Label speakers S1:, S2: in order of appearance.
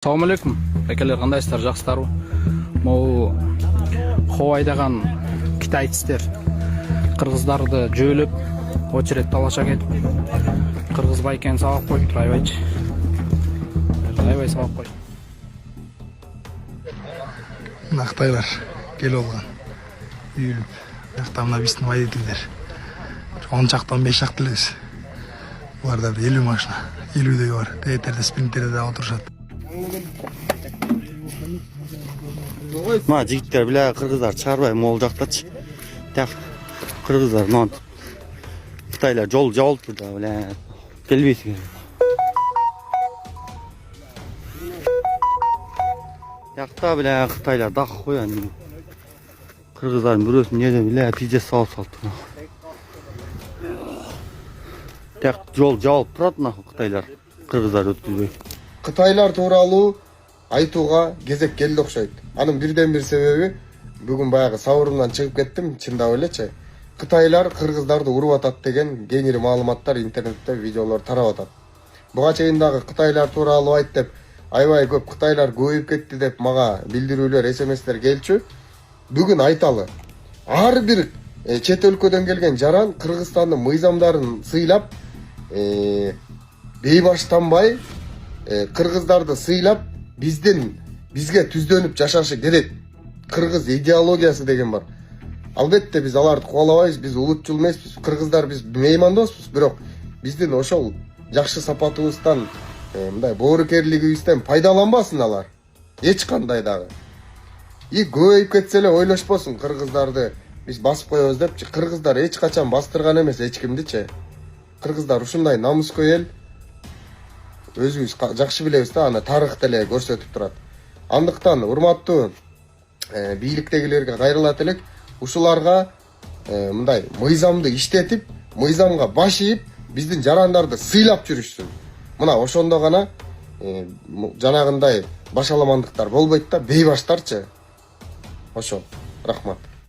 S1: Assalamu alaikum. Akalar, qandaysizlar? Жақсыларбы? Mo Хавайдаган китайцтер кыргыздарды жөөлөп, очерет талаша кетип, кыргызбай экен сабак коюп турайбайчы. Айбай сабак кой.
S2: Нактайлар кел болгон. Үйүлүп, жактамына биздин водительдер. 10 чактан 5 чакты элес. Буларда 50 машина, 50 бар. Тээтерде спринтерде отурушат.
S3: Ма жигиттер биле кыргыздар чыгарбай могул жактачы. Так кыргыздар нон. Кытайлар жол жабылып да биле келбейсиң. Якта биле кытайлар дак коён. Кыргыздардын бирөөсү неде биле пиздец салып салды. Так жол жабылып турат нахуй кытайлар. Кыргыздар өткүзбөй.
S4: Кытайлар тууралуу айтууга кезек келди окшойт. Анын бирден бир себеби бүгүн баягы сабырымдан чыгып кеттим, чындап элечи. Кытайлар кыргыздарды уруп атат деген кеңири маалыматтар интернетте видеолор тарап атат. Буга чейин дагы кытайлар тууралуу айт деп, аябай көп кытайлар көбөйүп кетти деп мага билдирүүлөр, СМСтер келчү. Бүгүн айталы. Ар бир чет өлкөдөн келген жаран Кыргызстандын мыйзамдарын сыйлап, бейбаштанбай кыргыздарды сыйлап, бизге түздөнүп жашашы керек. Кыргыз идеологиясы деген бар. Албетте биз аларды кубалабайбыз, биз улутчул эмеспиз. Кыргыздар биз меймандоспуз, бирок биздин ошол жакшы сапатыбыздан, мындай боорукерлигибизден пайдаланбасын алар. Эч кандай дагы. Көбөйүп кетсе эле ойлошпосун кыргыздарды биз басып коебуз депчи. Кыргыздар эч качан бастырган эмес эч кимдичи. Кыргыздар ушундай намыскөй эл. Өзүбүз жакшы билебиз да, аны тарых деле көрсөтүп турат. Андыктан урматтуу бийликтегилерге кайрылат элек, ушуларга мындай мыйзамды иштетип, мыйзамга баш ийип, биздин жарандарды сыйлап жүрүшсүн. Мына ошондо гана жанагындай башаламандыктар болбойт да, бейбаштарчы. Ошо, рахмат.